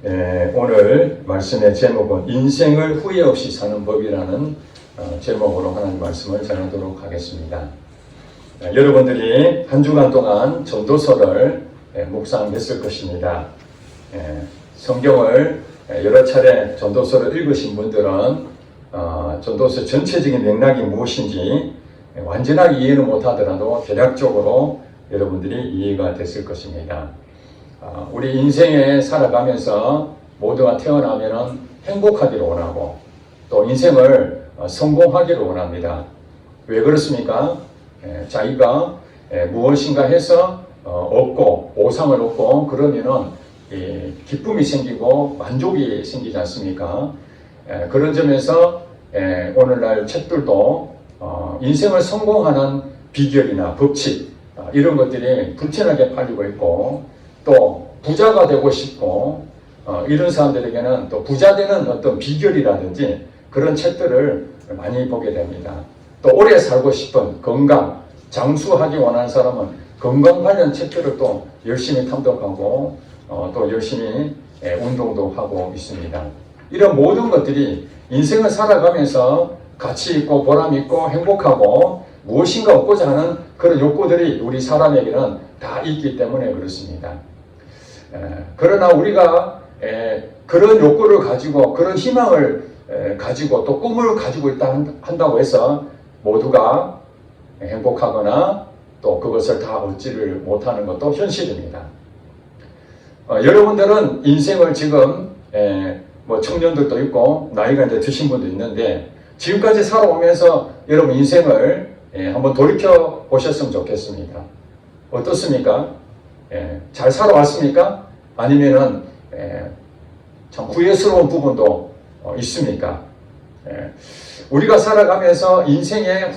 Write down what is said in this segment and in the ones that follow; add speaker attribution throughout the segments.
Speaker 1: 오늘 말씀의 제목은 인생을 후회 없이 사는 법이라는 제목으로 하나님 말씀을 전하도록 하겠습니다. 여러분들이 한 주간 동안 전도서를 묵상했을 것입니다. 성경을 여러 차례 전도서를 읽으신 분들은 전도서 전체적인 맥락이 무엇인지 완전하게 이해는 못하더라도 대략적으로 여러분들이 이해가 됐을 것입니다. 우리 인생에 살아가면서 모두가 태어나면 행복하기를 원하고 또 인생을 성공하기를 원합니다. 왜 그렇습니까? 자기가 무엇인가 해서 얻고 보상을 얻고 그러면은 기쁨이 생기고 만족이 생기지 않습니까? 그런 점에서 오늘날 책들도 인생을 성공하는 비결이나 법칙 이런 것들이 불티나게 팔리고 있고 또 부자가 되고 싶고 이런 사람들에게는 또 부자 되는 어떤 비결이라든지 그런 책들을 많이 보게 됩니다. 또 오래 살고 싶은 건강, 장수하기 원하는 사람은 건강 관련 책들을 또 열심히 탐독하고 또 열심히 운동도 하고 있습니다. 이런 모든 것들이 인생을 살아가면서 가치 있고 보람 있고 행복하고 무엇인가 얻고자 하는 그런 욕구들이 우리 사람에게는 다 있기 때문에 그렇습니다. 그러나 우리가 그런 욕구를 가지고 그런 희망을 가지고 또 꿈을 가지고 있다 한다고 해서 모두가 행복하거나 또 그것을 다 얻지를 못하는 것도 현실입니다. 여러분들은 인생을 지금 뭐 청년들도 있고 나이가 이제 드신 분도 있는데 지금까지 살아오면서 여러분 인생을 한번 돌이켜 보셨으면 좋겠습니다. 어떻습니까? 잘 살아왔습니까? 아니면은 참 후회스러운 부분도 있습니까? 우리가 살아가면서 인생에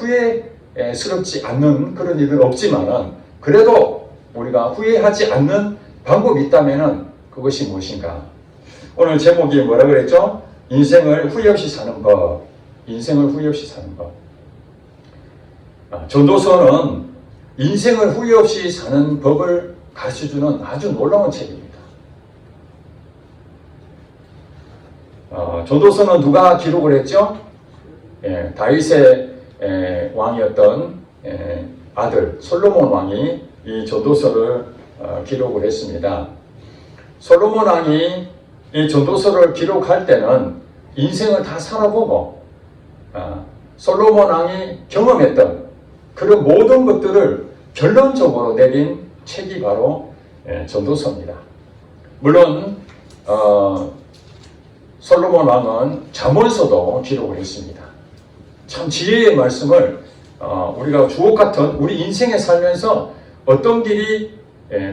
Speaker 1: 후회스럽지 않는 그런 일은 없지만은 그래도 우리가 후회하지 않는 방법이 있다면은 그것이 무엇인가? 오늘 제목이 뭐라 그랬죠? 인생을 후회 없이 사는 법. 인생을 후회 없이 사는 법. 전도서는 인생을 후회 없이 사는 법을 가르쳐주는 아주 놀라운 책입니다. 전도서는 누가 기록을 했죠? 다윗의 왕이었던 아들 솔로몬 왕이 이 전도서를 기록을 했습니다. 솔로몬 왕이 이 전도서를 기록할 때는 인생을 다 살아보고 솔로몬 왕이 경험했던 그런 모든 것들을 결론적으로 내린 책이 바로 전도서입니다. 물론 솔로몬 왕은 잠언서도 기록을 했습니다. 참 지혜의 말씀을 우리가 주옥 같은 우리 인생에 살면서 어떤 길이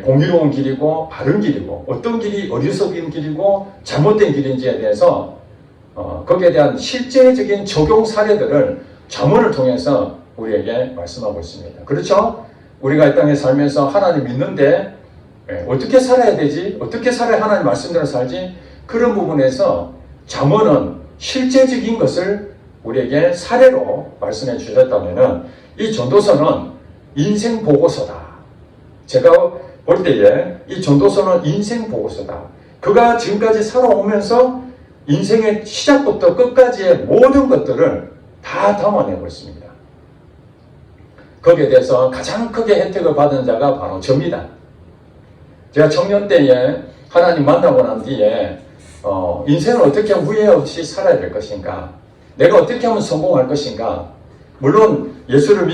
Speaker 1: 공의로운 길이고 바른 길이고 어떤 길이 어리석은 길이고 잘못된 길인지에 대해서 거기에 대한 실제적인 적용 사례들을 잠언을 통해서 우리에게 말씀하고 있습니다. 그렇죠? 우리가 이 땅에 살면서 하나님 믿는데 어떻게 살아야 되지? 어떻게 살아야 하나님 말씀대로 살지? 그런 부분에서 잠언은 실제적인 것을 우리에게 사례로 말씀해 주셨다면 이 전도서는 인생 보고서다. 제가 볼 때에 이 전도서는 인생 보고서다. 그가 지금까지 살아오면서 인생의 시작부터 끝까지의 모든 것들을 다 담아내고 있습니다. 거기에 대해서 가장 크게 혜택을 받은 자가 바로 저입니다. 제가 청년 때에 하나님 만나고 난 뒤에 인생을 어떻게 하면 후회 없이 살아야 될 것인가? 내가 어떻게 하면 성공할 것인가? 물론 예수를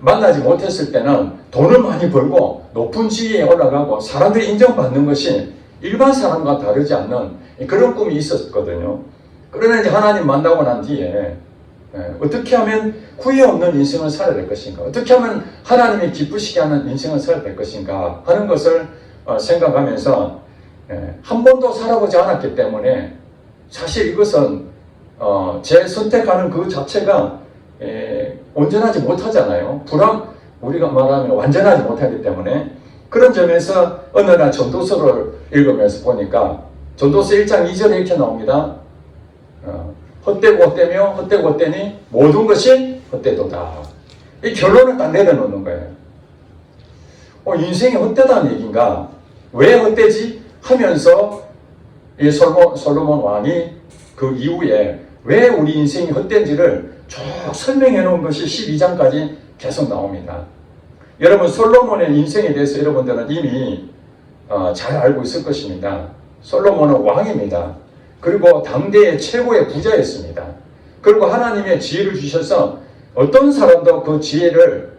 Speaker 1: 만나지 못했을 때는 돈을 많이 벌고 높은 지위에 올라가고 사람들이 인정받는 것이 일반 사람과 다르지 않는 그런 꿈이 있었거든요. 그러나 이제 하나님 만나고 난 뒤에 어떻게 하면 후회 없는 인생을 살아야 될 것인가? 어떻게 하면 하나님이 기쁘시게 하는 인생을 살아야 될 것인가? 하는 것을 생각하면서 한 번도 살아보지 않았기 때문에 사실 이것은 제 선택하는 그 자체가 온전하지 못하잖아요. 우리가 말하면 완전하지 못하기 때문에 그런 점에서 어느 날 전도서를 읽으면서 보니까 전도서 1장 2절에 이렇게 나옵니다. 헛되고 헛되며 헛되고 헛되니 모든 것이 헛되도다. 이 결론을 딱 내려놓는 거예요. 인생이 헛되다는 얘기인가? 왜 헛되지? 하면서 이 솔로몬 왕이 그 이후에 왜 우리 인생이 헛된지를 쭉 설명해 놓은 것이 12장까지 계속 나옵니다. 여러분, 솔로몬의 인생에 대해서 여러분들은 이미 잘 알고 있을 것입니다. 솔로몬은 왕입니다. 그리고 당대의 최고의 부자였습니다. 그리고 하나님의 지혜를 주셔서 어떤 사람도 그 지혜를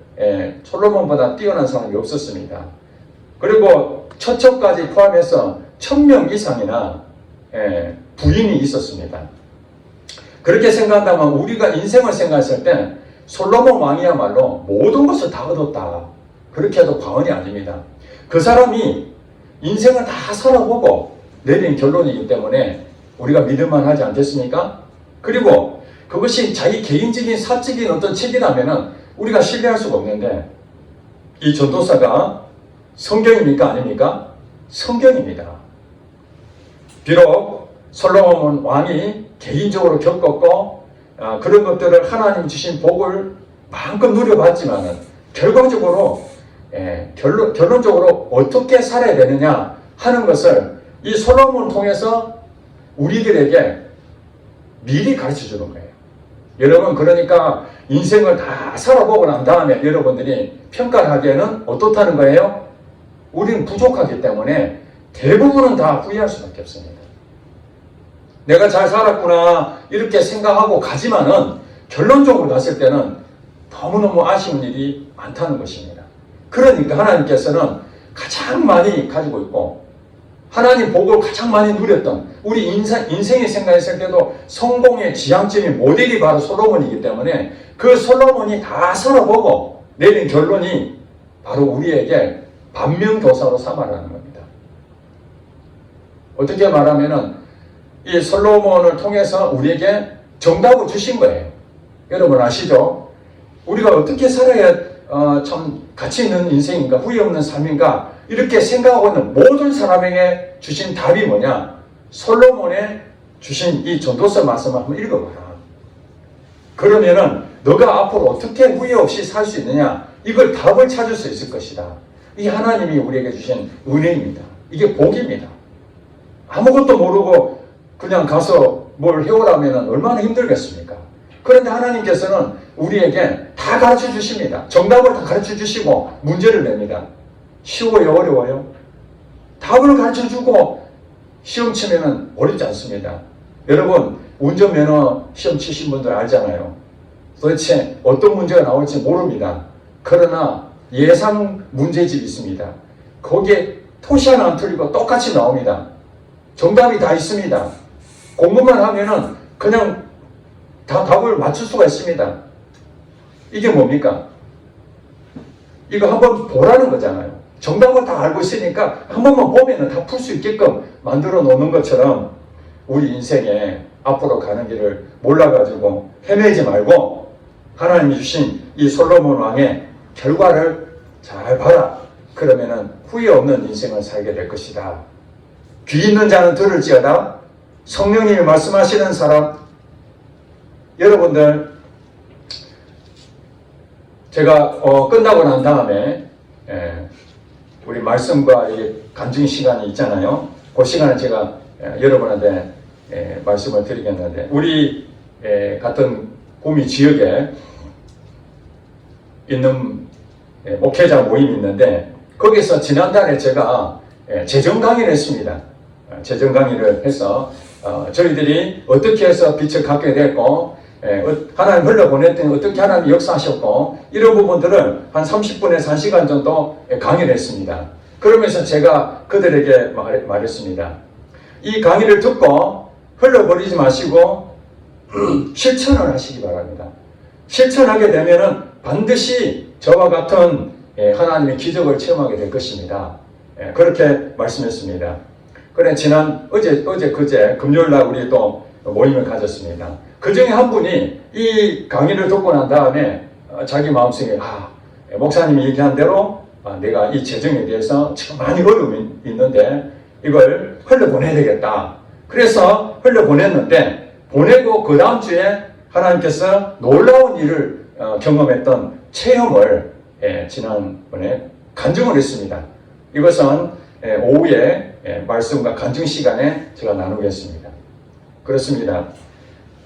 Speaker 1: 솔로몬보다 뛰어난 사람이 없었습니다. 그리고 처처까지 포함해서 1000명 이상이나 부인이 있었습니다. 그렇게 생각한다면 우리가 인생을 생각했을 때 솔로몬 왕이야말로 모든 것을 다 얻었다, 그렇게 해도 과언이 아닙니다. 그 사람이 인생을 다 살아보고 내린 결론이기 때문에 우리가 믿을만 하지 않겠습니까? 그리고 그것이 자기 개인적인 사적인 어떤 책이라면 우리가 신뢰할 수가 없는데, 이 전도서가 성경입니까? 아닙니까? 성경입니다. 비록 솔로몬 왕이 개인적으로 겪었고 그런 것들을 하나님 주신 복을 마음껏 누려봤지만 결과적으로 결론적으로 어떻게 살아야 되느냐 하는 것을 이 솔로몬을 통해서 우리들에게 미리 가르쳐 주는 거예요. 여러분, 그러니까 인생을 다 살아보고 난 다음에 여러분들이 평가를 하기에는 어떻다는 거예요? 우리는 부족하기 때문에 대부분은 다 후회할 수밖에 없습니다. 내가 잘 살았구나 이렇게 생각하고 가지만은 결론적으로 봤을 때는 너무너무 아쉬운 일이 많다는 것입니다. 그러니까 하나님께서는 가장 많이 가지고 있고 하나님 복을 가장 많이 누렸던 우리 인생의 생각했을 때도 성공의 지향점이 모델이 바로 솔로몬이기 때문에 그 솔로몬이 다 살아보고 내린 결론이 바로 우리에게 반면교사로 삼아라는 겁니다. 어떻게 말하면은 이 솔로몬을 통해서 우리에게 정답을 주신 거예요. 여러분 아시죠? 우리가 어떻게 살아야 참 가치 있는 인생인가, 후회 없는 삶인가 이렇게 생각하고 있는 모든 사람에게 주신 답이 뭐냐? 솔로몬의 주신 이 전도서 말씀을 한번 읽어봐라. 그러면은 너가 앞으로 어떻게 후회 없이 살 수 있느냐, 이걸 답을 찾을 수 있을 것이다. 이 하나님이 우리에게 주신 은혜입니다. 이게 복입니다. 아무것도 모르고 그냥 가서 뭘 해오라면 얼마나 힘들겠습니까? 그런데 하나님께서는 우리에게 다 가르쳐 주십니다. 정답을 다 가르쳐 주시고 문제를 냅니다. 쉬워요? 어려워요? 답을 가르쳐 주고 시험 치면은 어렵지 않습니다. 여러분, 운전면허 시험 치신 분들 알잖아요. 도대체 어떤 문제가 나올지 모릅니다. 그러나 예상 문제집이 있습니다. 거기에 토시 하나 안 틀리고 똑같이 나옵니다. 정답이 다 있습니다. 공부만 하면은 그냥 다 답을 맞출 수가 있습니다. 이게 뭡니까? 이거 한번 보라는 거잖아요. 정답을 다 알고 있으니까 한 번만 보면은 다 풀 수 있게끔 만들어 놓는 것처럼 우리 인생에 앞으로 가는 길을 몰라가지고 헤매지 말고 하나님이 주신 이 솔로몬 왕의 결과를 잘 봐라. 그러면은 후회 없는 인생을 살게 될 것이다. 귀 있는 자는 들을지어다. 성령님이 말씀하시는 사람, 여러분들 제가 끝나고 난 다음에 우리 말씀과 간증 시간이 있잖아요. 그 시간에 제가 여러분한테 말씀을 드리겠는데, 우리 같은 구미 지역에 있는 목회자 모임이 있는데 거기서 지난달에 제가 재정 강의를 했습니다. 재정 강의를 해서 저희들이 어떻게 해서 빛을 갖게 됐고 하나님 흘려보냈더니 어떻게 하나님 역사하셨고 이런 부분들을 한 30분에서 1시간 정도 강의를 했습니다. 그러면서 제가 그들에게 말했습니다. 이 강의를 듣고 흘려버리지 마시고 실천을 하시기 바랍니다. 실천하게 되면은 반드시 저와 같은 하나님의 기적을 체험하게 될 것입니다. 그렇게 말씀했습니다. 그래 어제 그제 금요일날 우리 또 모임을 가졌습니다. 그 중에 한 분이 이 강의를 듣고 난 다음에 자기 마음속에 목사님이 얘기한 대로 내가 이 재정에 대해서 지금 많이 어려움이 있는데 이걸 흘려보내야 되겠다. 그래서 흘려보냈는데 보내고 그 다음 주에 하나님께서 놀라운 일을 경험했던 체험을 지난번에 간증을 했습니다. 이것은 오후에 말씀과 간증 시간에 제가 나누겠습니다. 그렇습니다.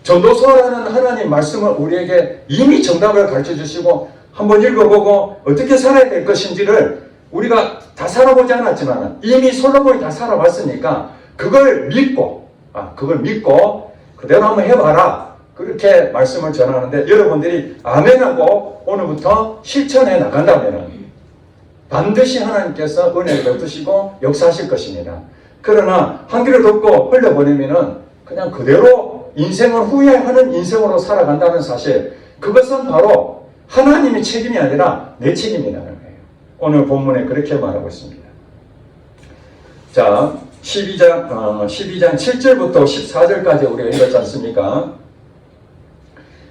Speaker 1: 전도서라는 하나님 말씀을 우리에게 이미 정답을 가르쳐 주시고 한번 읽어보고 어떻게 살아야 될 것인지를 우리가 다 살아보지 않았지만 이미 솔로몬이 다 살아봤으니까 그걸 믿고 그대로 한번 해봐라. 그렇게 말씀을 전하는데 여러분들이 아멘하고 오늘부터 실천해 나간다면 반드시 하나님께서 은혜를 베푸시고 역사하실 것입니다. 그러나 한 귀를 덮고 흘려보내면 그냥 그대로 인생을 후회하는 인생으로 살아간다는 사실, 그것은 바로 하나님의 책임이 아니라 내 책임이라는 거예요. 오늘 본문에 그렇게 말하고 있습니다. 자, 12장 7절부터 14절까지 우리가 읽었지 않습니까?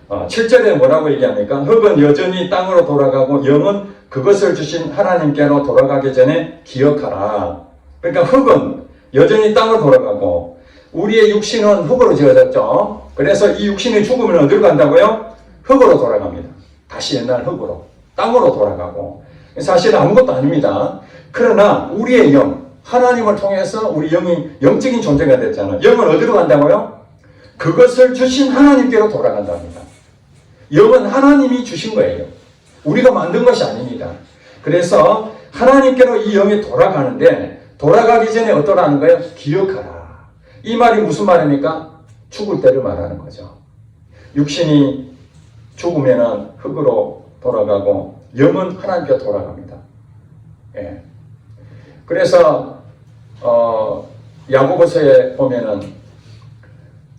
Speaker 1: 7절에 뭐라고 얘기합니까? 흙은 여전히 땅으로 돌아가고 영은 그것을 주신 하나님께로 돌아가기 전에 기억하라. 그러니까 흙은 여전히 땅으로 돌아가고 우리의 육신은 흙으로 지어졌죠. 그래서 이 육신이 죽으면 어디로 간다고요? 흙으로 돌아갑니다. 다시 옛날 흙으로, 땅으로 돌아가고 사실 아무것도 아닙니다. 그러나 우리의 영, 하나님을 통해서 우리 영이 영적인 존재가 됐잖아요. 영은 어디로 간다고요? 그것을 주신 하나님께로 돌아간답니다. 영은 하나님이 주신 거예요. 우리가 만든 것이 아닙니다. 그래서 하나님께로 이 영이 돌아가는데 돌아가기 전에 어떠라는 거예요? 기억하라. 이 말이 무슨 말입니까? 죽을 때를 말하는 거죠. 육신이 죽으면 흙으로 돌아가고 영은 하나님께 돌아갑니다. 예. 그래서 야고보서에 보면은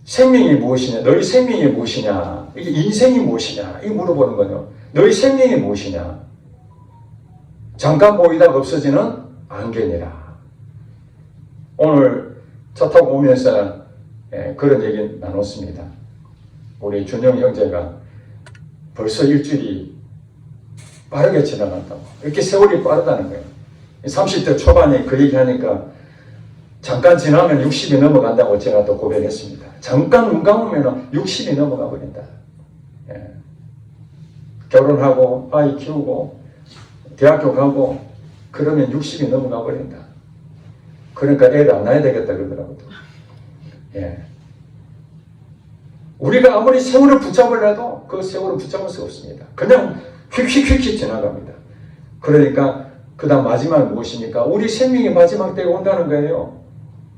Speaker 1: 생명이 무엇이냐, 너희 생명이 무엇이냐, 이게 인생이 무엇이냐, 이 물어보는 거죠. 너희 생명이 무엇이냐? 잠깐 보이다가 없어지는 안개니라. 오늘 차 타고 오면서 그런 얘기 나눴습니다. 우리 준영 형제가 벌써 일주일이 빠르게 지나간다고. 이렇게 세월이 빠르다는 거예요. 30대 초반에 그 얘기하니까 잠깐 지나면 60이 넘어간다고 제가 또 고백했습니다. 잠깐 눈 감으면 60이 넘어가 버린다. 예. 결혼하고 아이 키우고 대학교 가고 그러면 60이 넘어가 버린다. 그러니까 애를 안 낳아야 되겠다 그러더라고요. 예. 우리가 아무리 세월을 붙잡으려도 그 세월을 붙잡을 수 없습니다. 그냥 휙휙휙휙 지나갑니다. 그러니까 그 다음 마지막은 무엇입니까? 우리 생명이 마지막 때가 온다는 거예요.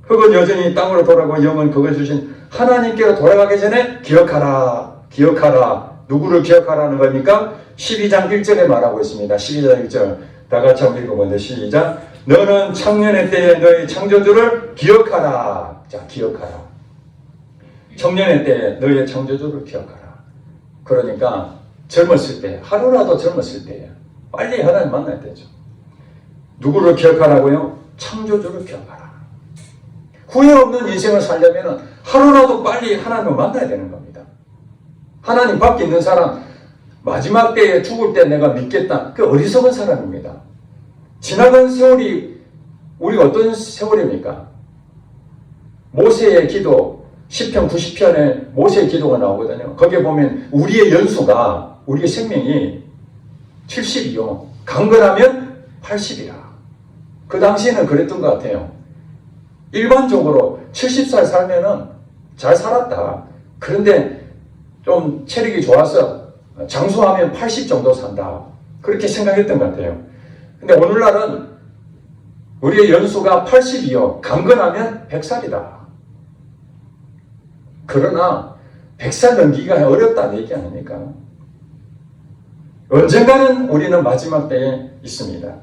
Speaker 1: 흙은 여전히 땅으로 돌아가고 영은 그걸 주신 하나님께로 돌아가기 전에 기억하라. 기억하라. 누구를 기억하라는 겁니까? 12장 1절에 말하고 있습니다. 12장 1절 다 같이 한번 읽어보는데 시작. 너는 청년의 때에 너의 창조주를 기억하라. 자, 기억하라. 청년의 때에 너의 창조주를 기억하라. 그러니까 젊었을 때, 하루라도 젊었을 때 빨리 하나님 만나야 되죠. 누구를 기억하라고요? 창조주를 기억하라. 후회 없는 인생을 살려면 하루라도 빨리 하나님을 만나야 되는 겁니다. 하나님 밖에 있는 사람 마지막 때에 죽을 때 내가 믿겠다. 그 어리석은 사람입니다. 지나간 세월이 우리가 어떤 세월입니까? 모세의 기도 10편 90편에 모세의 기도가 나오거든요. 거기에 보면 우리의 연수가 우리의 생명이 70이요. 강건하면 80이라. 그 당시에는 그랬던 것 같아요. 일반적으로 70살 살면은 잘 살았다. 그런데 좀 체력이 좋아서 장수하면 80 정도 산다. 그렇게 생각했던 것 같아요. 근데 오늘날은 우리의 연수가 80이요. 강건하면 100살이다. 그러나 100살 넘기기가 어렵다는 얘기 아닙니까? 언젠가는 우리는 마지막 때에 있습니다.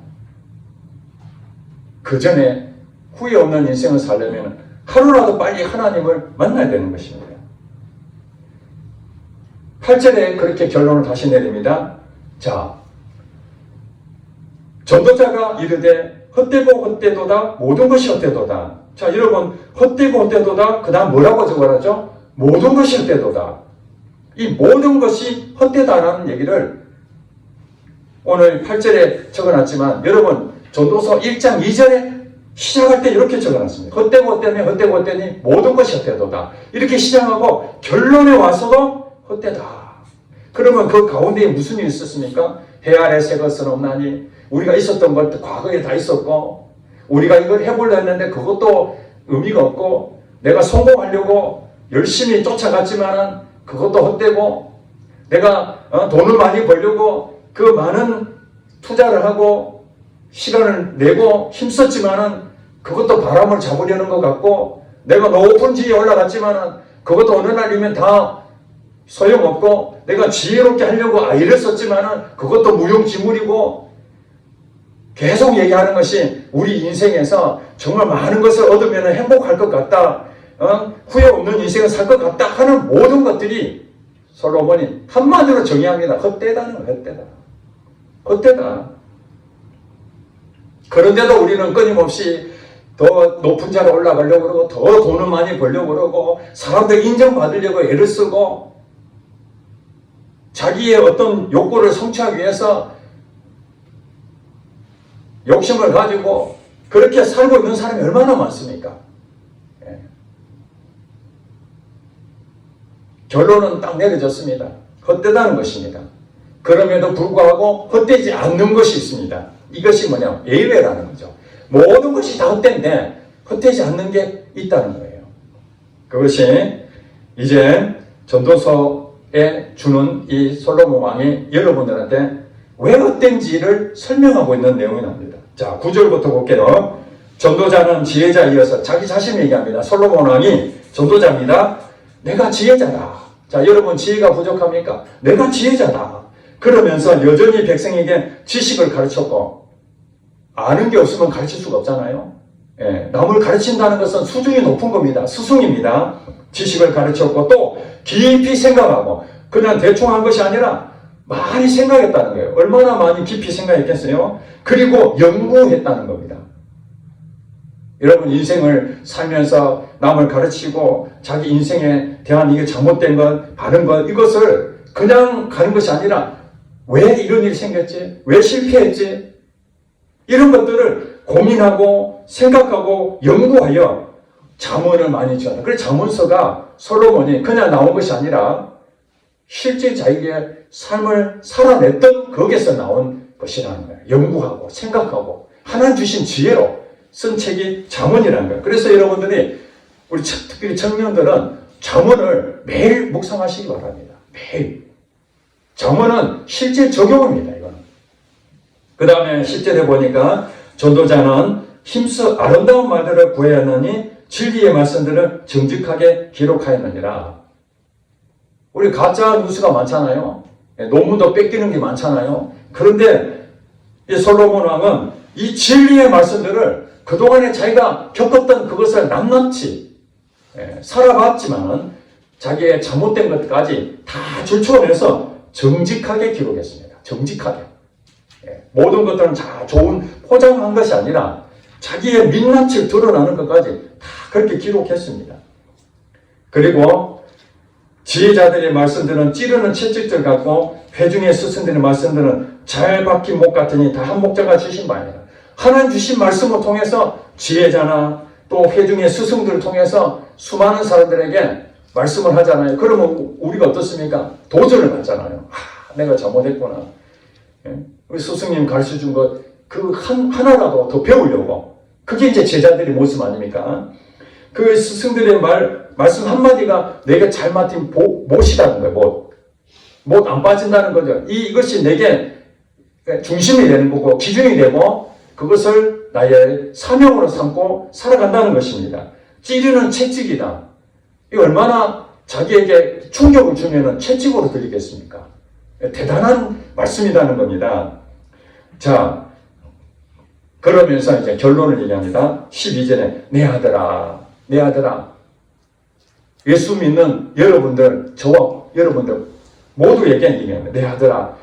Speaker 1: 그 전에 후회 없는 인생을 살려면 하루라도 빨리 하나님을 만나야 되는 것입니다. 8절에 그렇게 결론을 다시 내립니다. 자, 전도자가 이르되 헛되고 헛되도다 모든 것이 헛되도다. 자, 여러분 헛되고 헛되도다 그 다음 뭐라고 적어놨죠? 모든 것이 헛되도다. 이 모든 것이 헛되다라는 얘기를 오늘 8절에 적어놨지만 여러분 전도서 1장 2절에 시작할 때 이렇게 적어놨습니다. 헛되고 헛되니 헛되고 헛되니 모든 것이 헛되도다. 이렇게 시작하고 결론에 와서도 헛되다. 그러면 그 가운데에 무슨 일이 있었습니까? 해 아래 새 것은 없나니 우리가 있었던 것도 과거에 다 있었고 우리가 이걸 해보려 했는데 그것도 의미가 없고, 내가 성공하려고 열심히 쫓아갔지만은 그것도 헛되고, 내가 돈을 많이 벌려고 그 많은 투자를 하고 시간을 내고 힘썼지만은 그것도 바람을 잡으려는 것 같고, 내가 높은 지위에 올라갔지만은 그것도 어느 날이면 다 소용없고, 내가 지혜롭게 하려고 애를 썼지만은 그것도 무용지물이고, 계속 얘기하는 것이 우리 인생에서 정말 많은 것을 얻으면 행복할 것 같다, 후회 없는 인생을 살 것 같다 하는 모든 것들이 솔로몬이 한마디로 정의합니다. 헛되다는 거예요. 헛되다. 헛되다. 그런데도 우리는 끊임없이 더 높은 자리에 올라가려고 그러고, 더 돈을 많이 벌려고 그러고, 사람들 인정받으려고 애를 쓰고, 자기의 어떤 욕구를 성취하기 위해서 욕심을 가지고 그렇게 살고 있는 사람이 얼마나 많습니까? 예. 결론은 딱 내려졌습니다. 헛되다는 것입니다. 그럼에도 불구하고 헛되지 않는 것이 있습니다. 이것이 뭐냐? 예외라는 거죠. 모든 것이 다 헛된데 헛되지 않는 게 있다는 거예요. 그것이 이제 전도서에 주는 이 솔로몬 왕이 여러분들한테 왜 헛된지를 설명하고 있는 내용이 나옵니다. 자, 9절부터 볼게요. 전도자는 지혜자이어서 자기 자신을 얘기합니다. 솔로몬 왕이 전도자입니다. 내가 지혜자다. 자, 여러분 지혜가 부족합니까? 내가 지혜자다. 그러면서 여전히 백성에게 지식을 가르쳤고, 아는 게 없으면 가르칠 수가 없잖아요. 예, 남을 가르친다는 것은 수준이 높은 겁니다. 스승입니다. 지식을 가르쳤고, 또 깊이 생각하고, 그냥 대충 한 것이 아니라 많이 생각했다는 거예요. 얼마나 많이 깊이 생각했겠어요? 그리고 연구했다는 겁니다. 여러분 인생을 살면서 남을 가르치고 자기 인생에 대한 이게 잘못된 것, 바른 것, 이것을 그냥 가는 것이 아니라 왜 이런 일이 생겼지? 왜 실패했지? 이런 것들을 고민하고 생각하고 연구하여 잠언을 많이 지었다. 그래서 잠언서가 솔로몬이 그냥 나온 것이 아니라 실제 자기의 삶을 살아냈던 거기에서 나온 것이라는 거예요. 연구하고 생각하고 하나님 주신 지혜로 쓴 책이 잠언이라는 거예요. 그래서 여러분들이 우리 특별히 청년들은 잠언을 매일 묵상하시기 바랍니다. 매일. 잠언은 실제 적용입니다. 이거는. 그 다음에 10절에 보니까 전도자는 힘써 아름다운 말들을 구하였느니 진리의 말씀들을 정직하게 기록하였느니라. 우리 가짜 뉴스가 많잖아요. 논문도 뺏기는 게 많잖아요. 그런데 이 솔로몬 왕은 이 진리의 말씀들을 그동안에 자기가 겪었던 그것을 낱낱이 살아봤지만 자기의 잘못된 것까지 다 줄쳐내서 정직하게 기록했습니다. 정직하게. 모든 것들은 다 좋은 포장한 것이 아니라 자기의 민낯을 드러나는 것까지 다 그렇게 기록했습니다. 그리고 지혜자들의 말씀들은 찌르는 채찍들 같고 회중의 스승들의 말씀들은 잘 박힌 목 같으니 다 한 목자가 주신 바입니다. 하나님 주신 말씀을 통해서 지혜자나 또 회중의 스승들을 통해서 수많은 사람들에게 말씀을 하잖아요. 그러면 우리가 어떻습니까? 도전을 받잖아요. 내가 잘못했구나. 우리 스승님 가르쳐준 것 그 하나라도 더 배우려고. 그게 이제 제자들의 모습 아닙니까? 그 스승들의 말씀 한마디가 내게 잘 맞힌 못이라는 거예요. 못 안 빠진다는 거죠. 이것이 내게 중심이 되는 거고 기준이 되고 그것을 나의 사명으로 삼고 살아간다는 것입니다. 찌르는 채찍이다. 이 얼마나 자기에게 충격을 주면은 채찍으로 들리겠습니까? 대단한 말씀이라는 겁니다. 자, 그러면서 이제 결론을 얘기합니다. 12절에 내 아들아, 내 아들아. 예수 믿는 여러분들, 저와 여러분들 모두에게 얘기합니다. 내 아들아,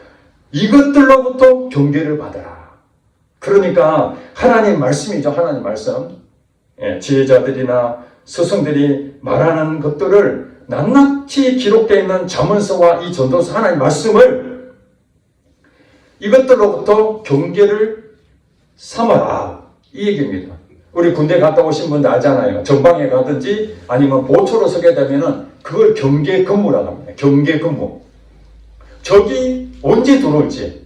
Speaker 1: 이것들로부터 경계를 받아라. 그러니까 하나님 말씀이죠. 하나님 말씀. 지혜자들이나 스승들이 말하는 것들을 낱낱이 기록되어 있는 잠언서와 이 전도서 하나님 말씀을 이것들로부터 경계를 삼아라. 이 얘기입니다. 우리 군대 갔다 오신 분들 알잖아요. 전방에 가든지 아니면 보초로 서게 되면은 그걸 경계 근무라고 합니다. 경계 근무. 적이 언제 들어올지,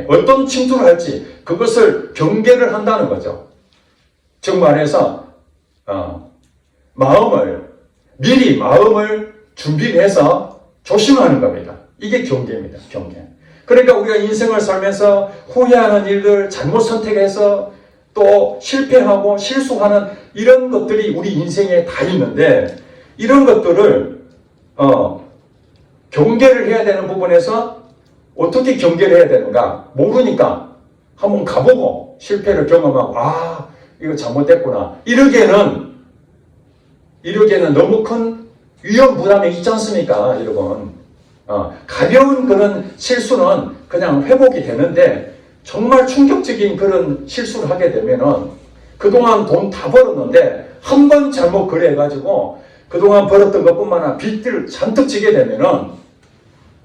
Speaker 1: 어떤 침투를 할지 그것을 경계를 한다는 거죠. 즉 말해서 미리 마음을 준비해서 조심하는 겁니다. 이게 경계입니다. 경계. 그러니까 우리가 인생을 살면서 후회하는 일들, 잘못 선택해서 또 실패하고 실수하는 이런 것들이 우리 인생에 다 있는데, 이런 것들을 경계를 해야 되는 부분에서 어떻게 경계를 해야 되는가 모르니까 한번 가보고 실패를 경험하고 이거 잘못됐구나 이러기에는 너무 큰 위험 부담이 있지 않습니까, 여러분? 가벼운 그런 실수는 그냥 회복이 되는데, 정말 충격적인 그런 실수를 하게 되면은 그동안 돈 다 벌었는데 한 번 잘못 거래해가지고 그동안 벌었던 것뿐만 아니라 빚들 잔뜩 지게 되면은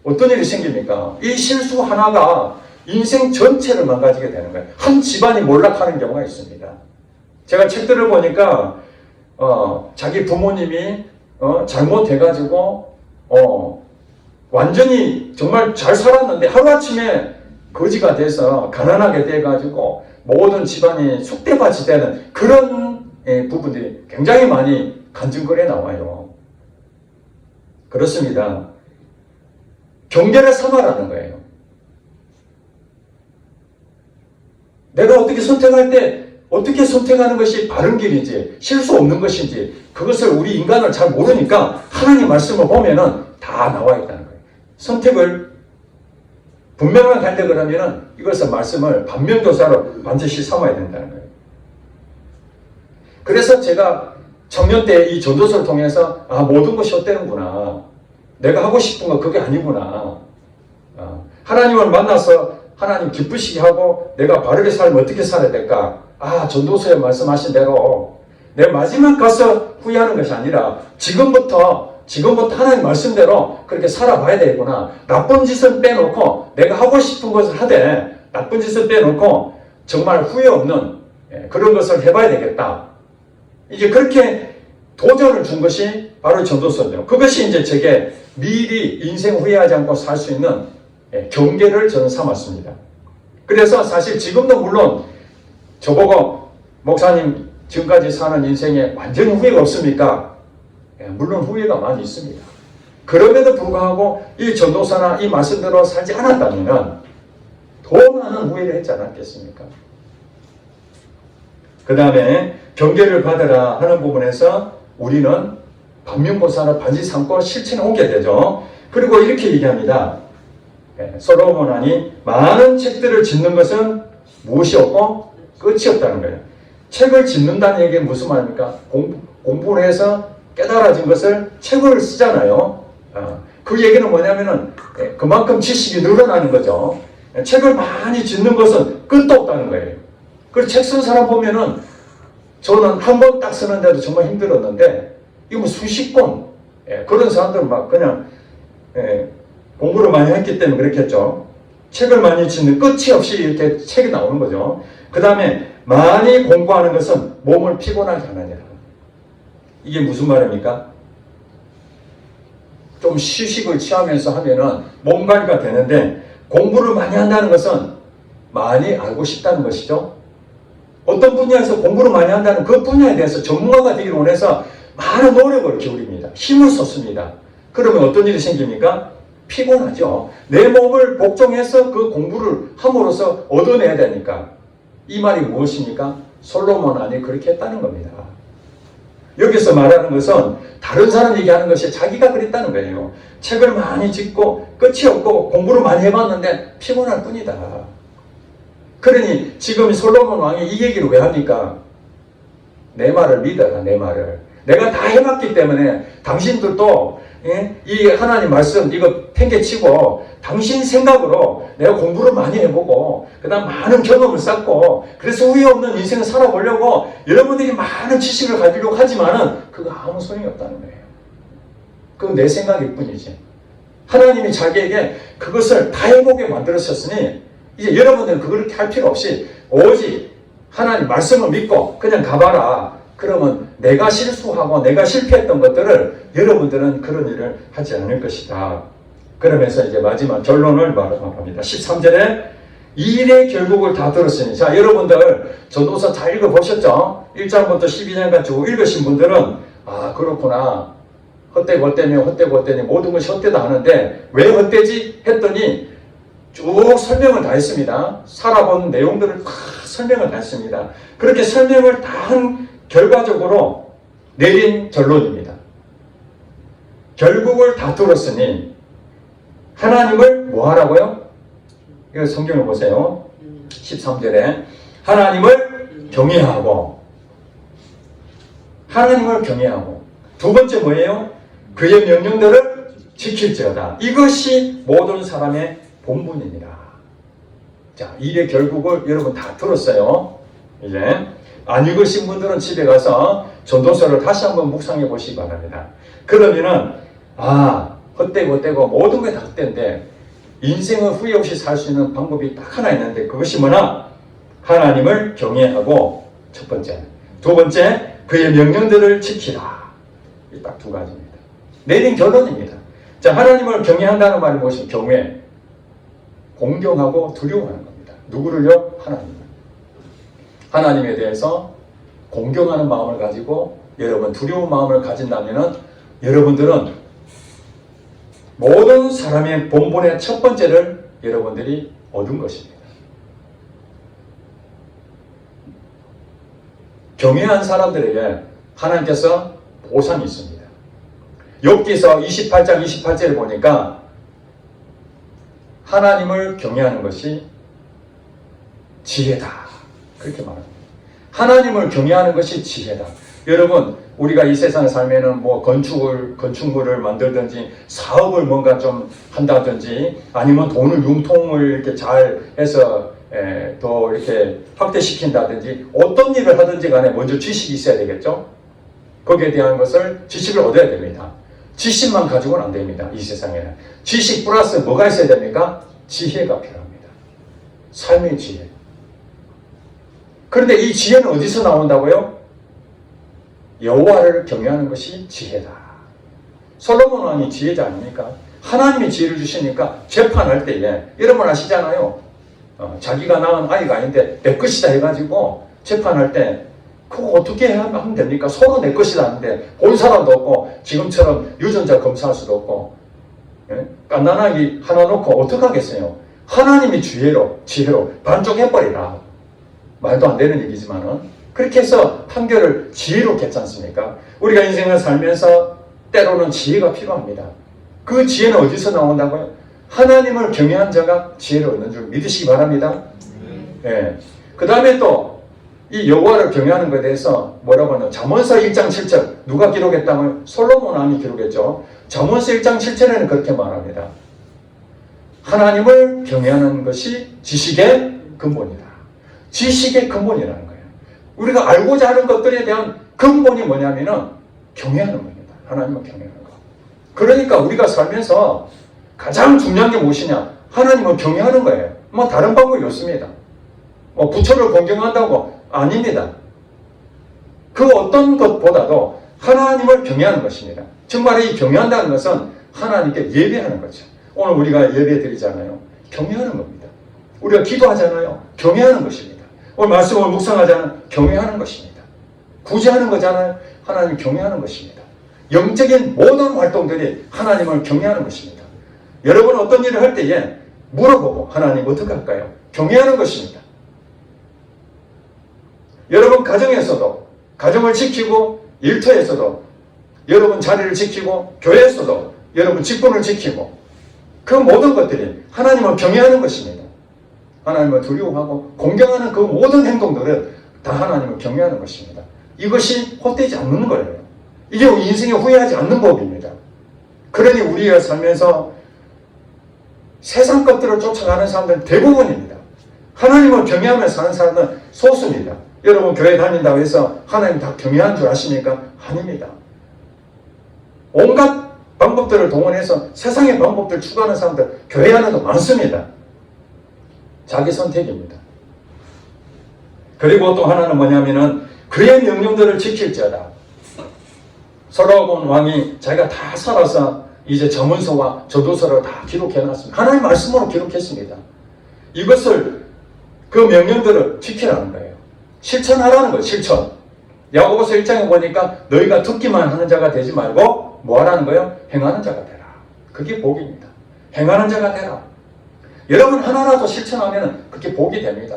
Speaker 1: 어떤 일이 생깁니까? 이 실수 하나가 인생 전체를 망가지게 되는 거예요. 한 집안이 몰락하는 경우가 있습니다. 제가 책들을 보니까 자기 부모님이 잘못해가지고 완전히 정말 잘 살았는데 하루아침에 거지가 돼서 가난하게 돼가지고 모든 집안이 쑥대밭이 되는 그런 부분들이 굉장히 많이 간증글에 나와요. 그렇습니다. 경계를 삼아라는 거예요. 내가 어떻게 선택할 때 어떻게 선택하는 것이 바른 길인지 실수 없는 것인지 그것을 우리 인간을 잘 모르니까 하나님 말씀을 보면은 다 나와 있다는 거예요. 선택을 분명하게 할 때 그러면은 이것을 말씀을 반면교사로 반드시 삼아야 된다는 거예요. 그래서 제가 청년 때 이 전도서를 통해서 모든 것이 헛되는구나. 내가 하고 싶은 거 그게 아니구나. 하나님을 만나서 하나님 기쁘시게 하고 내가 바르게 살면 어떻게 살아야 될까? 전도서에 말씀하신 대로 내 마지막 가서 후회하는 것이 아니라 지금부터 하나님 말씀대로 그렇게 살아봐야 되겠구나. 나쁜 짓은 빼놓고 내가 하고 싶은 것을 하되 나쁜 짓을 빼놓고 정말 후회 없는 그런 것을 해봐야 되겠다. 이제 그렇게 도전을 준 것이 바로 전도서인데요. 그것이 이제 제게 미리 인생 후회하지 않고 살 수 있는 경계를 저는 삼았습니다. 그래서 사실 지금도 물론 저보고 목사님 지금까지 사는 인생에 완전히 후회가 없습니까? 물론 후회가 많이 있습니다. 그럼에도 불구하고 이 전도사나 이 말씀대로 살지 않았다면 더 많은 후회를 했지 않았겠습니까? 그 다음에 경계를 받으라 하는 부분에서 우리는 반면교사를 반드시 삼고 실천에 옮겨야 되죠. 그리고 이렇게 얘기합니다. 솔로몬 왕이 많은 책들을 짓는 것은 무엇이 없고 끝이 없다는 거예요. 책을 짓는다는 얘기는 무슨 말입니까? 공부를 해서 깨달아진 것을 책을 쓰잖아요. 그 얘기는 뭐냐면은 그만큼 지식이 늘어나는 거죠. 책을 많이 짓는 것은 끝도 없다는 거예요. 그래서 책 쓴 사람 보면은 저는 한 번 딱 쓰는데도 정말 힘들었는데 이거 뭐 수십 권 그런 사람들은 막 그냥 공부를 많이 했기 때문에 그렇겠죠. 책을 많이 짓는 끝이 없이 이렇게 책이 나오는 거죠. 그 다음에 많이 공부하는 것은 몸을 피곤하게 하느니라. 이게 무슨 말입니까? 좀 휴식을 취하면서 하면은 몸 관리가 되는데 공부를 많이 한다는 것은 많이 알고 싶다는 것이죠. 어떤 분야에서 공부를 많이 한다는 그 분야에 대해서 전문가가 되기를 원해서 많은 노력을 기울입니다. 힘을 쏟습니다. 그러면 어떤 일이 생깁니까? 피곤하죠. 내 몸을 복종해서 그 공부를 함으로써 얻어내야 되니까. 이 말이 무엇입니까? 솔로몬 왕이 그렇게 했다는 겁니다. 여기서 말하는 것은 다른 사람 얘기하는 것이 자기가 그랬다는 거예요. 책을 많이 짓고 끝이 없고 공부를 많이 해봤는데 피곤할 뿐이다. 그러니 지금 솔로몬 왕이 이 얘기를 왜 합니까? 내 말을 믿어라, 내 말을. 내가 다 해봤기 때문에 당신들도 이 하나님 말씀 이거 팽개치고 당신 생각으로 내가 공부를 많이 해보고 그 다음 많은 경험을 쌓고 그래서 후회 없는 인생을 살아보려고 여러분들이 많은 지식을 가지려고 하지만은 그거 아무 소용이 없다는 거예요. 그건 내 생각일 뿐이지. 하나님이 자기에게 그것을 다 해보게 만들었었으니 이제 여러분들은 그렇게 할 필요 없이 오직 하나님 말씀을 믿고 그냥 가봐라. 그러면 내가 실수하고 내가 실패했던 것들을 여러분들은 그런 일을 하지 않을 것이다. 그러면서 이제 마지막 결론을 말합니다. 13절에 일의 결국을 다 들었으니, 자, 여러분들 전도서 잘 읽어보셨죠? 1장부터 12장까지 쭉 읽으신 분들은 아, 그렇구나. 헛되고 헛되면 헛되고 헛되니 모든 것이 헛되다 하는데 왜 헛되지? 했더니 쭉 설명을 다 했습니다. 살아본 내용들을 다 설명을 다 했습니다. 그렇게 설명을 다 한 결과적으로 내린 결론입니다. 결국을 다 들었으니 하나님을 뭐 하라고요? 이거 성경을 보세요. 13절에 하나님을 경외하고, 하나님을 경외하고, 두 번째 뭐예요? 그의 명령들을 지킬지어다. 이것이 모든 사람의 본분입니다. 자, 일의 결국을 여러분 다 들었어요. 이제 안 읽으신 분들은 집에 가서 전도서를 다시 한번 묵상해 보시기 바랍니다. 그러면은 아, 헛되고 모든 게 다 헛된데 인생을 후회 없이 살 수 있는 방법이 딱 하나 있는데 그것이 뭐냐? 하나님을 경외하고 첫 번째. 두 번째, 그의 명령들을 지키라. 이 딱 두 가지입니다. 내린 결론입니다. 자, 하나님을 경외한다는 말이 무엇이? 경외. 공경하고 두려워하는 겁니다. 누구를요? 하나님을. 하나님에 대해서 공경하는 마음을 가지고 여러분 두려운 마음을 가진다면은 여러분들은 모든 사람의 본분의 첫 번째를 여러분들이 얻은 것입니다. 경외한 사람들에게 하나님께서 보상이 있습니다. 욥기서 28장 28절을 보니까 하나님을 경외하는 것이 지혜다. 그렇게 말합니다. 하나님을 경외하는 것이 지혜다. 여러분, 우리가 이 세상에 살면은 뭐 건축물을 만들든지 사업을 뭔가 좀 한다든지 아니면 돈을 융통을 이렇게 잘 해서 더 이렇게 확대시킨다든지 어떤 일을 하든지 간에 먼저 지식이 있어야 되겠죠? 거기에 대한 것을 지식을 얻어야 됩니다. 지식만 가지고는 안 됩니다. 이 세상에는. 지식 플러스 뭐가 있어야 됩니까? 지혜가 필요합니다. 삶의 지혜. 그런데 이 지혜는 어디서 나온다고요? 여호와를 경외하는 것이 지혜다. 솔로몬 왕이 지혜자 아닙니까? 하나님이 지혜를 주시니까 재판할 때에 이런 말 아시잖아요. 자기가 낳은 아이가 아닌데 내 것이다 해가지고 재판할 때 그거 어떻게 하면 됩니까? 서로 내 것이다 하는데 본 사람도 없고 지금처럼 유전자 검사할 수도 없고 깐난아기 하나 놓고 어떡하겠어요? 하나님이 지혜로 반쪽해버리라. 말도 안 되는 얘기지만은 그렇게 해서 판결을 지혜롭게 했지 않습니까? 우리가 인생을 살면서 때로는 지혜가 필요합니다. 그 지혜는 어디서 나온다고요? 하나님을 경외한 자가 지혜를 얻는 줄 믿으시기 바랍니다. 네. 그 다음에 또 이 여호와를 경외하는 것에 대해서 뭐라고 하냐? 잠언서 1장 7절 누가 기록했다면 솔로몬 왕이 기록했죠. 잠언서 1장 7절에는 그렇게 말합니다. 하나님을 경외하는 것이 지식의 근본이다. 지식의 근본이라는 거예요. 우리가 알고자 하는 것들에 대한 근본이 뭐냐면은 경외하는 겁니다. 하나님을 경외하는 거. 그러니까 우리가 살면서 가장 중요한 게 무엇이냐? 하나님을 경외하는 거예요. 뭐 다른 방법이 없습니다. 뭐 부처를 공경한다고 아닙니다. 그 어떤 것보다도 하나님을 경외하는 것입니다. 정말 이 경외한다는 것은 하나님께 예배하는 거죠. 오늘 우리가 예배 드리잖아요. 경외하는 겁니다. 우리가 기도하잖아요. 경외하는 것입니다. 오늘 말씀을 묵상하잖아요. 경외하는 것입니다. 구제하는 거잖아요. 하나님 경외하는 것입니다. 영적인 모든 활동들이 하나님을 경외하는 것입니다. 여러분 어떤 일을 할 때에 물어보고 하나님 어떻게 할까요? 경외하는 것입니다. 여러분 가정에서도 가정을 지키고 일터에서도 여러분 자리를 지키고 교회에서도 여러분 직분을 지키고 그 모든 것들이 하나님을 경외하는 것입니다. 하나님을 두려워하고 공경하는 그 모든 행동들은 다 하나님을 경외하는 것입니다. 이것이 헛되지 않는 거예요. 이게 인생에 후회하지 않는 법입니다. 그러니 우리가 살면서 세상 것들을 쫓아가는 사람들은 대부분입니다. 하나님을 경외하며 사는 사람은 소수입니다. 여러분 교회 다닌다고 해서 하나님 다 경외하는 줄 아십니까? 아닙니다. 온갖 방법들을 동원해서 세상의 방법들 추구하는 사람들 교회 안에도 많습니다. 자기 선택입니다. 그리고 또 하나는 뭐냐면은 그의 명령들을 지킬지어다. 솔로몬 왕이 자기가 다 살아서 이제 잠언서와 저도서를 다 기록해놨습니다. 하나님 말씀으로 기록했습니다. 이것을 그 명령들을 지키라는 거예요. 실천하라는 거예요. 실천. 야고보서 1장에 보니까 너희가 듣기만 하는 자가 되지 말고 뭐 하라는 거예요? 행하는 자가 되라. 그게 복입니다. 행하는 자가 되라. 여러분 하나라도 실천하면 그게 복이 됩니다.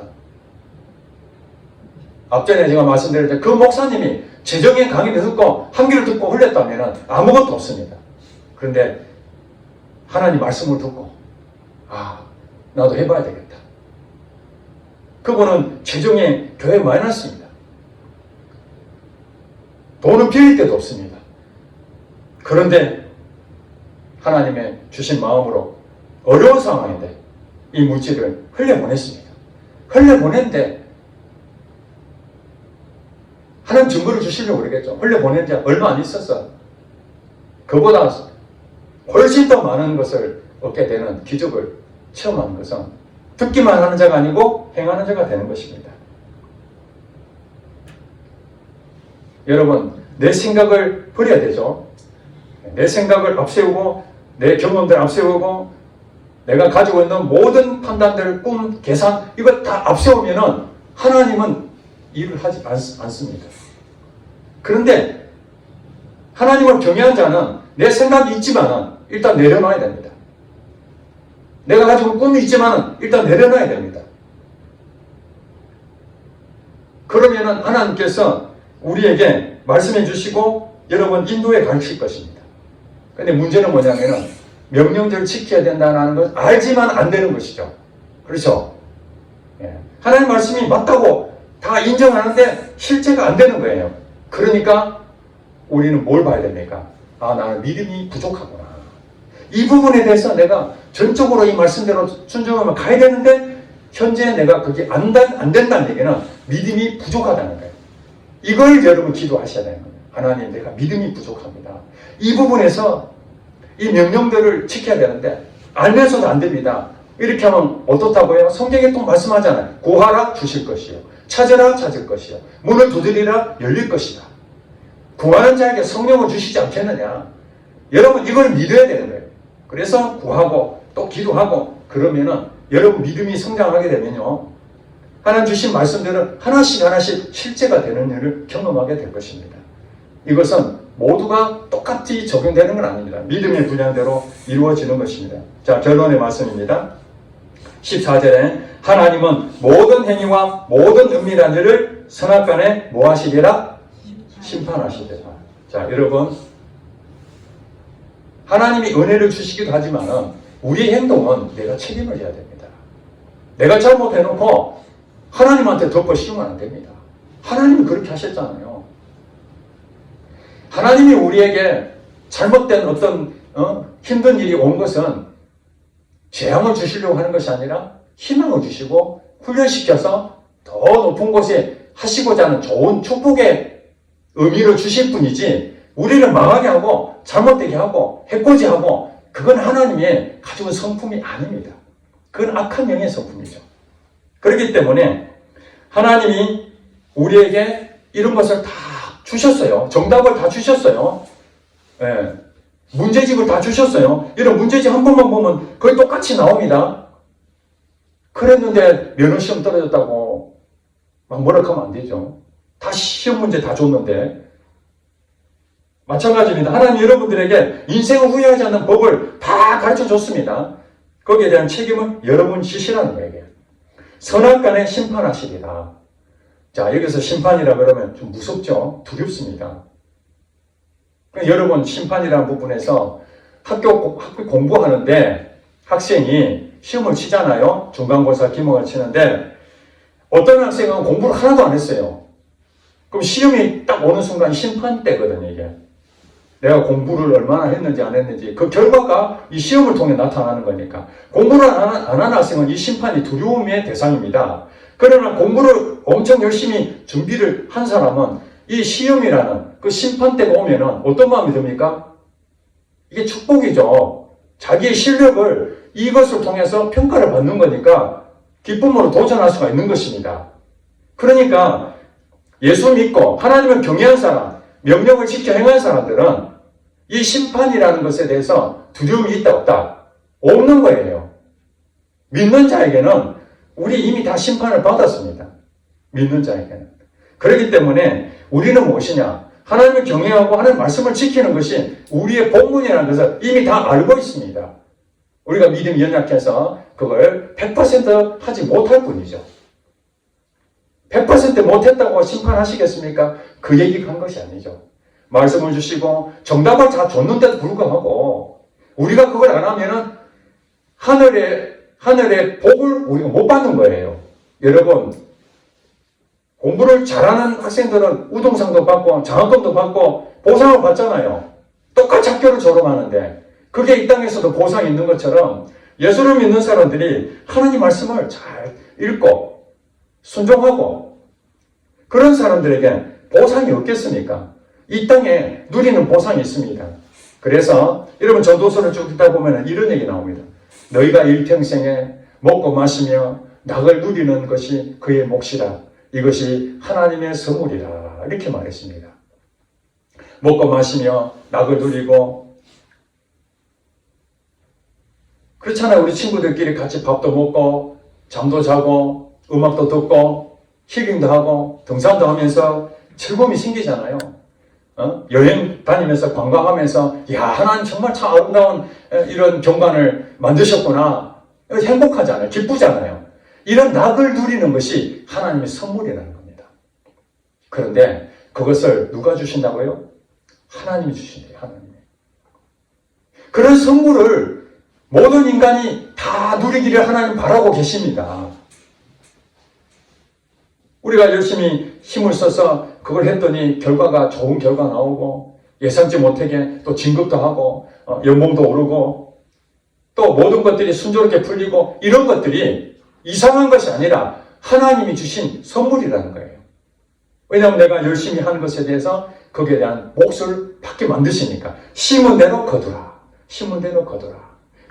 Speaker 1: 앞전에 제가 말씀드릴 때 그 목사님이 재정의 강의를 듣고 한 귀를 듣고 흘렸다면 아무것도 없습니다. 그런데 하나님 말씀을 듣고 나도 해봐야 되겠다. 그분은 재정에 교회 마이너스입니다. 돈은 빌릴 데도 없습니다. 그런데 하나님의 주신 마음으로 어려운 상황인데 이 물질을 흘려보냈습니다. 흘려보냈는데 하나님 증거를 주시려고 그러겠죠. 흘려보낸 지 얼마 안 있었어. 그보다 훨씬 더 많은 것을 얻게 되는 기적을 체험하는 것은 듣기만 하는 자가 아니고 행하는 자가 되는 것입니다. 여러분, 내 생각을 버려야 되죠. 내 생각을 앞세우고 내 경험들을 앞세우고 내가 가지고 있는 모든 판단들, 꿈, 계산 이거 다 앞세우면은 하나님은 일을 하지 않습니다. 그런데 하나님을 경외한 자는 내 생각이 있지만은 일단 내려놔야 됩니다. 내가 가지고 꿈이 있지만은 일단 내려놔야 됩니다. 그러면은 하나님께서 우리에게 말씀해 주시고 여러분 인도해 가르칠 것입니다. 근데 문제는 뭐냐면은 명령들을 지켜야 된다는 걸 알지만 안 되는 것이죠. 그렇죠? 하나님 말씀이 맞다고 다 인정하는데 실제가 안 되는 거예요. 그러니까 우리는 뭘 봐야 됩니까? 나는 믿음이 부족하구나. 이 부분에 대해서 내가 전적으로 이 말씀대로 순종하면 가야 되는데 현재 내가 그게 안 된다는 얘기는 믿음이 부족하다는 거예요. 이걸 여러분 기도하셔야 되는 거예요. 하나님, 내가 믿음이 부족합니다. 이 부분에서 이 명령들을 지켜야 되는데 알면서도 안 됩니다. 이렇게 하면 어떻다고요? 성경에 또 말씀하잖아요. 구하라 주실 것이요. 찾으라 찾을 것이요. 문을 두드리라 열릴 것이다. 구하는 자에게 성령을 주시지 않겠느냐. 여러분 이걸 믿어야 되는 거예요. 그래서 구하고 또 기도하고 그러면은 여러분 믿음이 성장하게 되면요. 하나님 주신 말씀들은 하나씩 실제가 되는 일을 경험하게 될 것입니다. 이것은 모두가 똑같이 적용되는 건 아닙니다. 믿음의 분량대로 이루어지는 것입니다. 자, 결론의 말씀입니다. 14절에 하나님은 모든 행위와 모든 은밀한 일을 선악간에 뭐 하시리라? 심판하시리라. 자, 여러분 하나님이 은혜를 주시기도 하지만 우리의 행동은 내가 책임을 져야 됩니다. 내가 잘못해놓고 하나님한테 덮어 씌우면 안 됩니다. 하나님이 그렇게 하셨잖아요. 하나님이 우리에게 잘못된 어떤 힘든 일이 온 것은 재앙을 주시려고 하는 것이 아니라 희망을 주시고 훈련시켜서 더 높은 곳에 하시고자 하는 좋은 축복의 의미를 주실 뿐이지 우리를 망하게 하고 잘못되게 하고 해코지하고 그건 하나님의 가지고 성품이 아닙니다. 그건 악한 영의 성품이죠. 그렇기 때문에 하나님이 우리에게 이런 것을 다 주셨어요. 정답을 다 주셨어요. 문제집을 다 주셨어요. 이런 문제집 한 번만 보면 거의 똑같이 나옵니다. 그랬는데 면허시험 떨어졌다고 막 뭐라 하면 안 되죠. 다 시험 문제 다 줬는데 마찬가지입니다. 하나님 여러분들에게 인생을 후회하지 않는 법을 다 가르쳐 줬습니다. 거기에 대한 책임은 여러분 지시라는 거예요. 선악간에 심판하시리라. 자, 여기서 심판이라 그러면 좀 무섭죠? 두렵습니다. 여러분 심판이라는 부분에서 학교 공부하는데 학생이 시험을 치잖아요. 중간고사, 기말을 치는데 어떤 학생은 공부를 하나도 안 했어요. 그럼 시험이 딱 오는 순간 심판 때거든요. 이게 내가 공부를 얼마나 했는지 안 했는지 그 결과가 이 시험을 통해 나타나는 거니까 공부를 안 하는 학생은 이 심판이 두려움의 대상입니다. 그러나 공부를 엄청 열심히 준비를 한 사람은 이 시험이라는 그 심판 때가 오면은 어떤 마음이 듭니까? 이게 축복이죠. 자기의 실력을 이것을 통해서 평가를 받는 거니까 기쁨으로 도전할 수가 있는 것입니다. 그러니까 예수 믿고 하나님을 경외한 사람, 명령을 지켜 행한 사람들은 이 심판이라는 것에 대해서 두려움이 있다 없다? 없는 거예요. 믿는 자에게는 우리 이미 다 심판을 받았습니다. 믿는 자에게는. 그렇기 때문에 우리는 무엇이냐? 하나님을 경외하고 하나님 말씀을 지키는 것이 우리의 본분이라는 것을 이미 다 알고 있습니다. 우리가 믿음이 연약해서 그걸 100% 하지 못할 뿐이죠. 100% 못했다고 심판하시겠습니까? 그 얘기가 한 것이 아니죠. 말씀을 주시고 정답을 다 줬는데도 불구하고 우리가 그걸 안 하면은 하늘의 복을 우리가 못 받는 거예요. 여러분, 공부를 잘하는 학생들은 우등상도 받고 장학금도 받고 보상을 받잖아요. 똑같이 학교를 졸업하는데 그게 이 땅에서도 보상이 있는 것처럼 예수를 믿는 사람들이 하나님 말씀을 잘 읽고 순종하고 그런 사람들에게 보상이 없겠습니까? 이 땅에 누리는 보상이 있습니다. 그래서 여러분 전도서를 쭉 듣다 보면 이런 얘기 나옵니다. 너희가 일평생에 먹고 마시며 낙을 누리는 것이 그의 몫이라. 이것이 하나님의 선물이라. 이렇게 말했습니다. 먹고 마시며 낙을 누리고 그렇잖아요. 우리 친구들끼리 같이 밥도 먹고 잠도 자고 음악도 듣고 힐링도 하고 등산도 하면서 즐거움이 생기잖아요. 여행 다니면서 관광하면서 야 하나님 정말 참 아름다운 이런 경관을 만드셨구나. 행복하잖아요. 기쁘잖아요. 이런 낙을 누리는 것이 하나님의 선물이라는 겁니다. 그런데 그것을 누가 주신다고요? 하나님이 주신대요. 하나님이. 그런 선물을 모든 인간이 다 누리기를 하나님 바라고 계십니다. 우리가 열심히 힘을 써서 그걸 했더니 결과가 좋은 결과 나오고 예상치 못하게 또 진급도 하고 연봉도 오르고 또 모든 것들이 순조롭게 풀리고 이런 것들이 이상한 것이 아니라 하나님이 주신 선물이라는 거예요. 왜냐하면 내가 열심히 하는 것에 대해서 거기에 대한 몫을 받게 만드시니까 심은 대로 거두라. 심은 대로 거두라.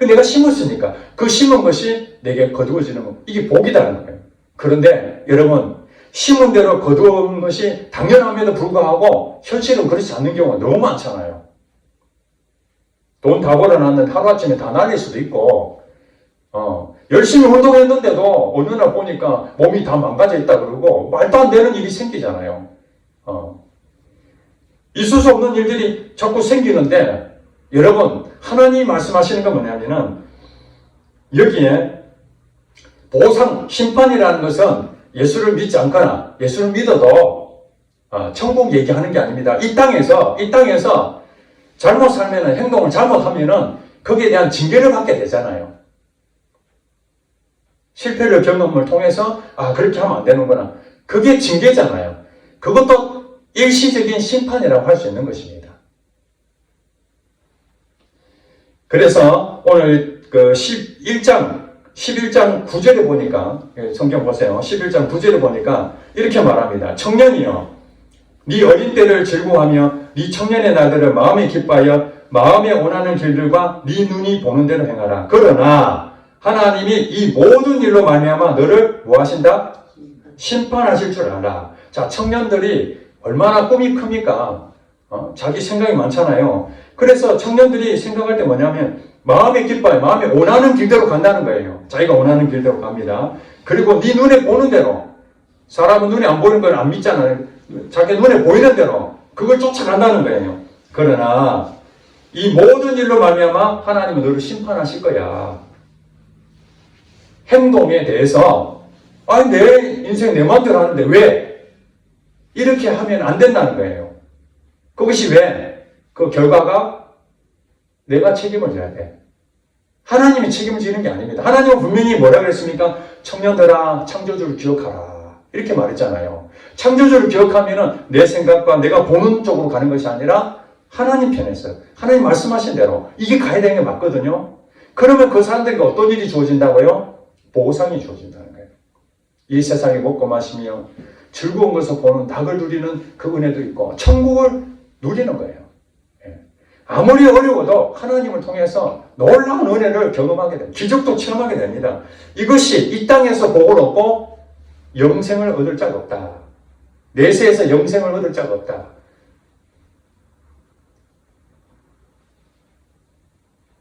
Speaker 1: 내가 심었으니까 그 심은 것이 내게 거두어지는 거. 이게 복이라는 거예요. 그런데 여러분 심은 대로 거두는 것이 당연함에도 불구하고 현실은 그렇지 않는 경우가 너무 많잖아요. 돈 다 벌어놨는데 하루아침에 다 날릴 수도 있고 열심히 운동했는데도 어느 날 보니까 몸이 다 망가져 있다 그러고 말도 안 되는 일이 생기잖아요. 있을 수 없는 일들이 자꾸 생기는데 여러분 하나님이 말씀하시는 건 뭐냐면은 여기에 보상, 심판이라는 것은 예수를 믿지 않거나 예수를 믿어도 천국 얘기하는 게 아닙니다. 이 땅에서 잘못 살면은 행동을 잘못하면은 거기에 대한 징계를 받게 되잖아요. 실패를 경험을 통해서 그렇게 하면 안 되는구나. 그게 징계잖아요. 그것도 일시적인 심판이라고 할 수 있는 것입니다. 그래서 오늘 그 11장 9절에 보니까 성경 보세요. 11장 9절에 보니까 이렇게 말합니다. 청년이여 네 어린 때를 즐거워하며 네 청년의 날들을 마음에 기뻐하여 마음에 원하는 길들과 네 눈이 보는 대로 행하라. 그러나 하나님이 이 모든 일로 말미암아 너를 뭐 하신다? 심판하실 줄 알아. 자, 청년들이 얼마나 꿈이 큽니까? 자기 생각이 많잖아요. 그래서 청년들이 생각할 때 뭐냐면 마음에 기뻐요. 마음에 원하는 길대로 간다는 거예요. 자기가 원하는 길대로 갑니다. 그리고 네 눈에 보는 대로. 사람은 눈에 안 보이는 걸 안 믿잖아요. 자기 눈에 보이는 대로 그걸 쫓아간다는 거예요. 그러나 이 모든 일로 말미암아 하나님은 너를 심판하실 거야. 행동에 대해서 내 인생 내 마음대로 하는데 왜? 이렇게 하면 안 된다는 거예요. 그것이 왜? 그 결과가 내가 책임을 져야 돼. 하나님이 책임을 지는 게 아닙니다. 하나님은 분명히 뭐라 그랬습니까? 청년들아 창조주를 기억하라. 이렇게 말했잖아요. 창조주를 기억하면은 내 생각과 내가 보는 쪽으로 가는 것이 아니라 하나님 편에서 하나님 말씀하신 대로 이게 가야 되는 게 맞거든요. 그러면 그 사람들에게 어떤 일이 주어진다고요? 보상이 주어진다는 거예요. 이 세상에 먹고 마시며 즐거운 것을 보는 낙을 누리는 그 은혜도 있고 천국을 누리는 거예요. 아무리 어려워도 하나님을 통해서 놀라운 은혜를 경험하게 됩니다. 기적도 체험하게 됩니다. 이것이 이 땅에서 복을 얻고 영생을 얻을 자가 없다. 내세에서 영생을 얻을 자가 없다.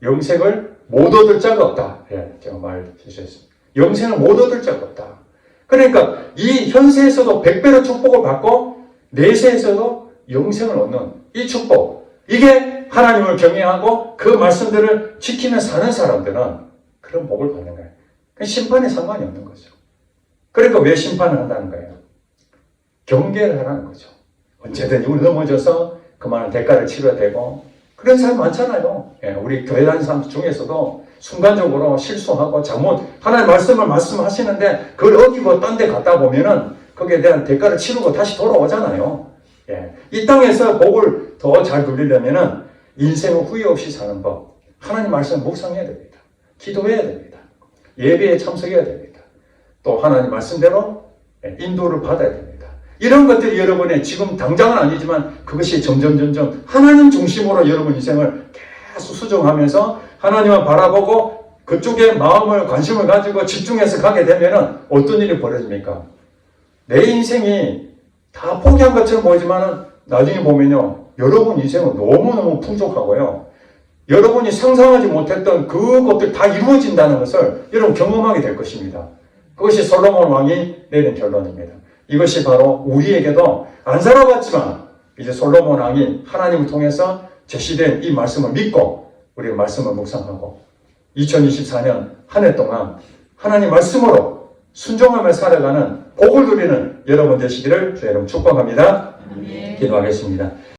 Speaker 1: 영생을 못 얻을 자가 없다. 제가 말 실수했습니다. 영생을 못 얻을 자가 없다. 그러니까 이 현세에서도 100배로 축복을 받고 내세에서도 영생을 얻는 이 축복, 이게 하나님을 경외하고 그 말씀들을 지키며 사는 사람들은 그런 복을 받는 거예요. 심판에 상관이 없는 거죠. 그러니까 왜 심판을 한다는 거예요? 경계를 하라는 거죠. 언제든지 우리 넘어져서 그만한 대가를 치러야 되고, 그런 사람 많잖아요. 예, 우리 교회 다니는 사람 중에서도 순간적으로 실수하고 잘못 하나님 말씀을 말씀하시는데 그걸 어기고 딴 데 갔다 보면은 거기에 대한 대가를 치르고 다시 돌아오잖아요. 예, 이 땅에서 복을 더 잘 누리려면은 인생을 후회 없이 사는 법, 하나님 말씀을 묵상해야 됩니다. 기도해야 됩니다. 예배에 참석해야 됩니다. 또 하나님 말씀대로 인도를 받아야 됩니다. 이런 것들이 여러분의 지금 당장은 아니지만 그것이 점점 하나님 중심으로 여러분 인생을 계속 수정하면서 하나님을 바라보고 그쪽에 마음을 관심을 가지고 집중해서 가게 되면은 어떤 일이 벌어집니까? 내 인생이 다 포기한 것처럼 보이지만은 나중에 보면요, 여러분 인생은 너무너무 풍족하고요, 여러분이 상상하지 못했던 그것들 다 이루어진다는 것을 여러분 경험하게 될 것입니다. 그것이 솔로몬 왕이 내린 결론입니다. 이것이 바로 우리에게도 안 살아봤지만 이제 솔로몬 왕이 하나님을 통해서 제시된 이 말씀을 믿고 우리가 말씀을 묵상하고 2024년 한 해 동안 하나님 말씀으로 순종하며 살아가는 복을 누리는 여러분 되시기를 주 여러분 축복합니다. 기도하겠습니다.